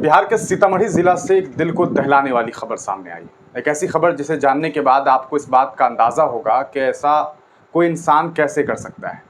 बिहार के सीतामढ़ी जिला से एक दिल को दहलाने वाली खबर सामने आई। एक ऐसी खबर जिसे जानने के बाद आपको इस बात का अंदाज़ा होगा कि ऐसा कोई इंसान कैसे कर सकता है।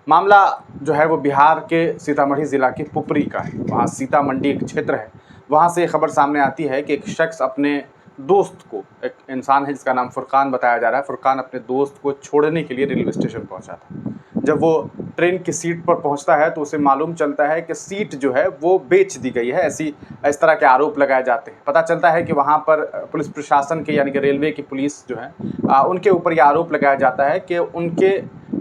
मामला जो है वो बिहार के सीतामढ़ी ज़िला के पुपरी का है। वहाँ सीता मंडी एक क्षेत्र है। वहाँ से ये खबर सामने आती है कि एक शख्स अपने दोस्त को, एक इंसान है जिसका नाम फुरकान बताया जा रहा है, फुरकान अपने दोस्त को छोड़ने के लिए रेलवे स्टेशन पहुँचा था। जब वो ट्रेन की सीट पर पहुंचता है तो उसे मालूम चलता है कि सीट जो है वो बेच दी गई है। इस तरह के आरोप लगाए जाते हैं। पता चलता है कि वहाँ पर पुलिस प्रशासन के यानी कि रेलवे की पुलिस जो है उनके ऊपर यह आरोप लगाया जाता है कि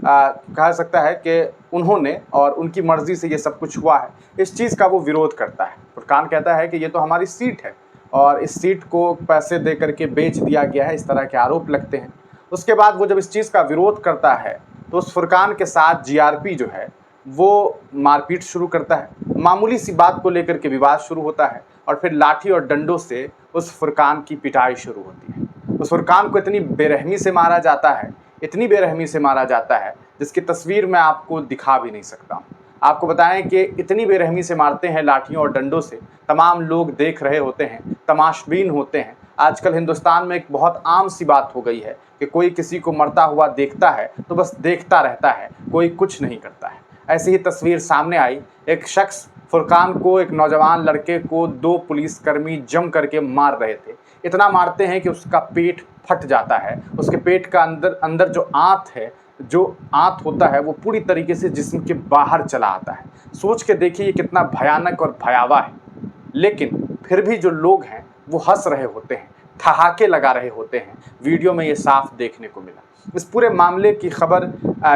कहा सकता है कि उन्होंने और उनकी मर्ज़ी से ये सब कुछ हुआ है। इस चीज़ का वो विरोध करता है। फुरकान कहता है कि ये तो हमारी सीट है और इस सीट को पैसे दे करके बेच दिया गया है, इस तरह के आरोप लगते हैं। उसके बाद वो जब इस चीज़ का विरोध करता है तो उस फुरकान के साथ जीआरपी जो है वो मारपीट शुरू करता है। मामूली सी बात को लेकर के विवाद शुरू होता है और फिर लाठी और डंडों से उस फुरकान की पिटाई शुरू होती है। उस फुरकान को इतनी बेरहमी से मारा जाता है, इतनी बेरहमी से मारा जाता है जिसकी तस्वीर मैं आपको दिखा भी नहीं सकता हूँ। आपको बताएं कि इतनी बेरहमी से मारते हैं लाठियों और डंडों से, तमाम लोग देख रहे होते हैं, तमाशबीन होते हैं। आजकल हिंदुस्तान में एक बहुत आम सी बात हो गई है कि कोई किसी को मरता हुआ देखता है तो बस देखता रहता है, कोई कुछ नहीं करता है। ऐसी ही तस्वीर सामने आई। एक शख्स फुरकान को, एक नौजवान लड़के को, दो पुलिसकर्मी जम करके मार रहे थे। इतना मारते हैं कि उसका पेट फट जाता है। उसके पेट का अंदर जो आंत है, जो आंत होता है वो पूरी तरीके से जिस्म के बाहर चला आता है। सोच के देखिए ये कितना भयानक और भयावह है। लेकिन फिर भी जो लोग हैं वो हंस रहे होते हैं, ठहाके लगा रहे होते हैं। वीडियो में ये साफ देखने को मिला। इस पूरे मामले की खबर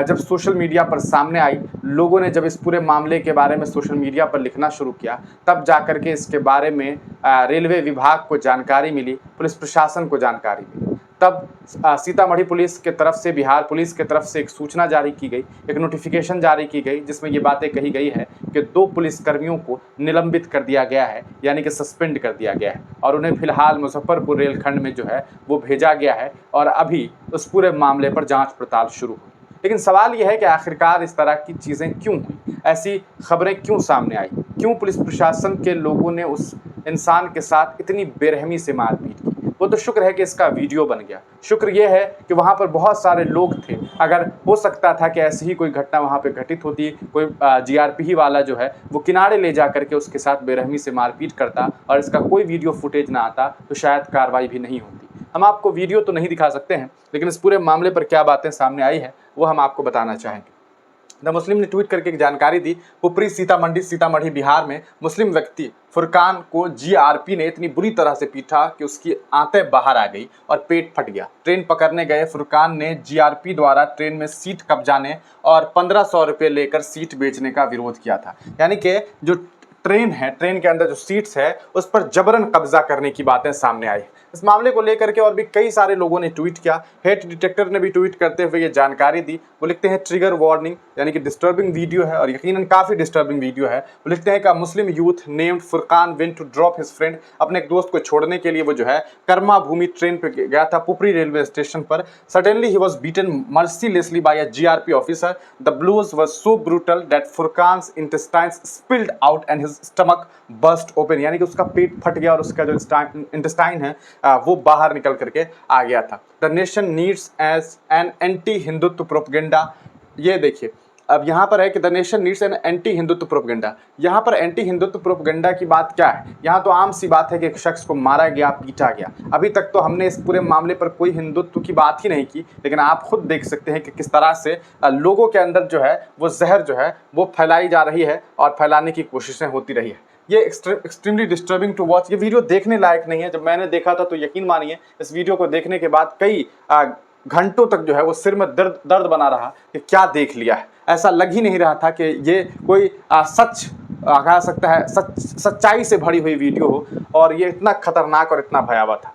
जब सोशल मीडिया पर सामने आई, लोगों ने जब इस पूरे मामले के बारे में सोशल मीडिया पर लिखना शुरू किया, तब जाकर के इसके बारे में रेलवे विभाग को जानकारी मिली, पुलिस प्रशासन को जानकारी मिली। तब सीतामढ़ी पुलिस के तरफ से, बिहार पुलिस के तरफ से एक सूचना जारी की गई, एक नोटिफिकेशन जारी की गई जिसमें ये बातें कही गई है कि 2 पुलिसकर्मियों को निलंबित कर दिया गया है, यानी कि सस्पेंड कर दिया गया है और उन्हें फिलहाल मुजफ्फरपुर रेलखंड में जो है वो भेजा गया है और अभी उस पूरे मामले पर जांच पड़ताल शुरू हुई। लेकिन सवाल यह है कि आखिरकार इस तरह की चीज़ें क्यों हुई, ऐसी खबरें क्यों सामने आई, क्यों पुलिस प्रशासन के लोगों ने उस इंसान के साथ इतनी बेरहमी से मारपीट की। वो तो शुक्र है कि इसका वीडियो बन गया, शुक्र ये है कि वहाँ पर बहुत सारे लोग थे। अगर हो सकता था कि ऐसी ही कोई घटना वहाँ पे घटित होती, कोई जीआरपी ही वाला जो है वो किनारे ले जा करके उसके साथ बेरहमी से मारपीट करता और इसका कोई वीडियो फुटेज ना आता तो शायद कार्रवाई भी नहीं होती। हम आपको वीडियो तो नहीं दिखा सकते हैं, लेकिन इस पूरे मामले पर क्या बातें सामने आई है वो हम आपको बताना चाहेंगे। द मुस्लिम ने ट्वीट करके एक जानकारी दी। पुपरी सीतामढ़ी बिहार में मुस्लिम व्यक्ति फुरकान को जीआरपी ने इतनी बुरी तरह से पीटा कि उसकी आंतें बाहर आ गई और पेट फट गया। ट्रेन पकड़ने गए फुरकान ने जीआरपी द्वारा ट्रेन में सीट कब्जाने और 1500 रुपये लेकर सीट बेचने का विरोध किया था। यानी कि जो ट्रेन है, ट्रेन के अंदर जो सीट्स है उस पर जबरन कब्जा करने की बातें सामने आई। इस मामले को लेकर के और भी कई सारे लोगों ने ट्वीट किया। हेट डिटेक्टर ने भी ट्वीट करते हुए ये जानकारी दी। वो लिखते हैं ट्रिगर वार्निंग, यानी कि डिस्टर्बिंग वीडियो है और यकीनन काफ़ी डिस्टर्बिंग वीडियो है। वो लिखते हैं कि Muslim youth named Furqan went to drop his friend, अपने एक दोस्त को छोड़ने के लिए वो जो है कर्मा भूमि ट्रेन पर गया था पुपरी रेलवे स्टेशन पर। सडनली ही was beaten mercilessly by a GRP officer. The blows was so brutal that Furqan's intestines spilled out and his stomach burst open, यानी कि उसका पेट फट गया और उसका जो इंटेस्टाइन है वो बाहर निकल करके आ गया था। The nation needs as an anti Hindutva propaganda. ये देखिए, अब यहाँ पर है कि the nation needs an anti Hindutva propaganda. यहाँ पर एंटी हिंदुत्व प्रोपगेंडा की बात क्या है? यहाँ तो आम सी बात है कि एक शख्स को मारा गया, पीटा गया। अभी तक तो हमने इस पूरे मामले पर कोई हिंदुत्व की बात ही नहीं की, लेकिन आप खुद देख सकते हैं कि किस तरह से लोगों के अंदर जो है वो जहर जो है वो फैलाई जा रही है और फैलाने की कोशिशें होती रही है। ये एक्सट्रीमली डिस्टर्बिंग टू वॉच। ये वीडियो देखने लायक नहीं है। जब मैंने देखा था तो यकीन मानिए इस वीडियो को देखने के बाद कई घंटों तक जो है वो सिर में दर्द बना रहा कि क्या देख लिया है। ऐसा लग ही नहीं रहा था कि ये कोई सच कह सकता है सच्चाई से भरी हुई वीडियो हो और ये इतना खतरनाक और इतना भयावह था।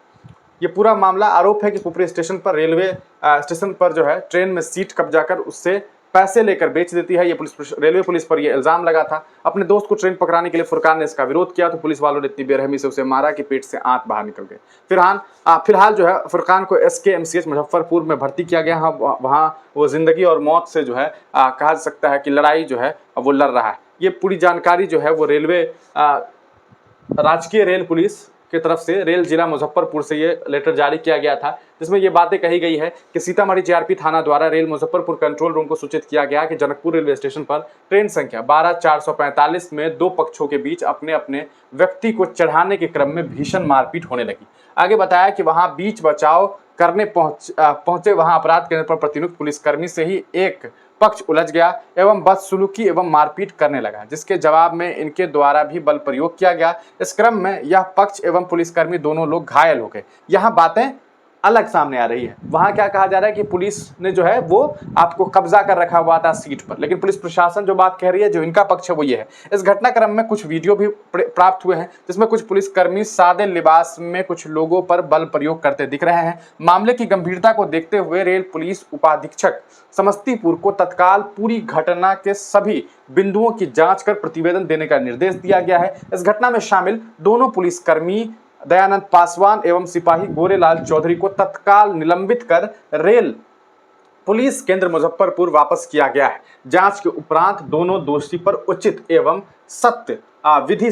ये पूरा मामला आरोप है कि पुपरी स्टेशन पर रेलवे स्टेशन पर जो है ट्रेन में सीट कब्जा कर उससे पैसे लेकर बेच देती है। ये रेलवे पुलिस पर ये इल्ज़ाम लगा था। अपने दोस्त को ट्रेन पकड़ाने के लिए फुरकान ने इसका विरोध किया तो पुलिस वालों ने इतनी बेरहमी से उसे मारा कि पेट से आंत बाहर निकल गए। फिलहाल जो है फुरकान को SKMCH मुजफ्फरपुर में भर्ती किया गया। वहाँ वो ज़िंदगी और मौत से जो है कहा जा सकता है कि लड़ाई जो है वो लड़ रहा है। ये पूरी जानकारी जो है वो रेलवे राजकीय रेल पुलिस की तरफ से रेल जिला मुजफ्फरपुर से ये लेटर जारी किया गया था, जिसमें ये बातें कही गई है कि सीतामढ़ी जीआरपी थाना द्वारा रेल मुजफ्फरपुर कंट्रोल रूम को सूचित किया गया कि जनकपुर रेलवे स्टेशन पर ट्रेन संख्या 12445 में दो पक्षों के बीच अपने अपने व्यक्ति को चढ़ाने के क्रम में भीषण मारपीट होने लगी। आगे बताया कि वहां बीच बचाव करने पहुंचे वहां अपराध केंद्र पर प्रतिनियुक्त पुलिसकर्मी से ही एक पक्ष उलझ गया एवं बदसलूकी एवं मारपीट करने लगा, जिसके जवाब में इनके द्वारा भी बल प्रयोग किया गया। इस क्रम में यह पक्ष एवं पुलिसकर्मी दोनों लोग घायल हो गए। यहाँ बातें अलग सामने आ रही है। वहां क्या कहा जा रहा है कि पुलिस ने जो है वो आपको कब्जा कर रखा हुआ था सीट पर, लेकिन पुलिस प्रशासन जो बात कह रही है, जो इनका पक्ष है वो ये है। इस घटनाक्रम में कुछ वीडियो भी प्राप्त हुए हैं, जिसमें कुछ पुलिसकर्मी सादे लिबास में कुछ लोगों पर बल प्रयोग करते दिख रहे हैं। मामले की गंभीरता को देखते हुए रेल पुलिस उपाधीक्षक समस्तीपुर को तत्काल पूरी घटना के सभी बिंदुओं की जांच कर प्रतिवेदन देने का निर्देश दिया गया है। इस घटना में शामिल दोनों पुलिसकर्मी दयानंद पासवान एवं सिपाही गोरेलाल चौधरी को तत्काल निलंबित कर रेल पुलिस केंद्र मुजफ्फरपुर वापस किया गया है। जांच के उपरांत दोनों दोषी पर उचित एवं सत्य विधि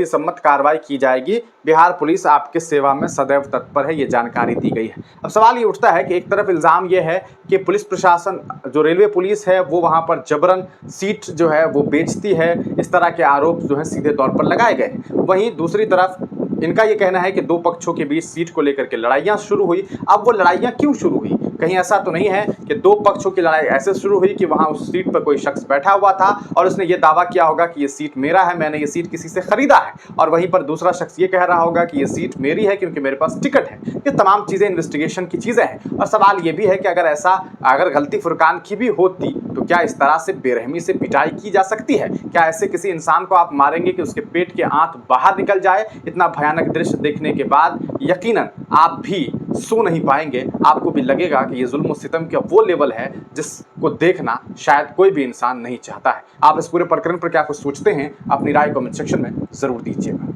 सम्मत कार्रवाई की जाएगी। बिहार पुलिस आपके सेवा में सदैव तत्पर है, ये जानकारी दी गई है। अब सवाल ये उठता है कि एक तरफ इल्ज़ाम ये है कि पुलिस प्रशासन जो रेलवे पुलिस है वो वहाँ पर जबरन सीट जो है वो बेचती है, इस तरह के आरोप जो है सीधे तौर पर लगाए गए। वहीं दूसरी तरफ इनका ये कहना है कि दो पक्षों के बीच सीट को लेकर के लड़ाइयाँ शुरू हुई। अब वो लड़ाइयाँ क्यों शुरू हुई? कहीं ऐसा तो नहीं है कि दो पक्षों की लड़ाई ऐसे शुरू हुई कि वहां उस सीट पर कोई शख्स बैठा हुआ था और उसने ये दावा किया होगा कि ये सीट मेरा है, मैंने ये सीट किसी से खरीदा है, और वहीं पर दूसरा शख्स ये कह रहा होगा कि ये सीट मेरी है क्योंकि मेरे पास टिकट है। ये तमाम चीज़ें इन्वेस्टिगेशन की चीज़ें हैं। और सवाल ये भी है कि अगर गलती फुरकान की भी होती तो क्या इस तरह से बेरहमी से पिटाई की जा सकती है? क्या ऐसे किसी इंसान को आप मारेंगे कि उसके पेट के आंत बाहर निकल जाए? इतना भयानक दृश्य देखने के बाद यकीनन आप भी सो नहीं पाएंगे। आपको भी लगेगा कि ये जुल्म सितम का वो लेवल है जिसको देखना शायद कोई भी इंसान नहीं चाहता है। आप इस पूरे प्रकरण पर क्या कुछ सोचते हैं? अपनी राय कमेंट सेक्शन में जरूर दीजिएगा।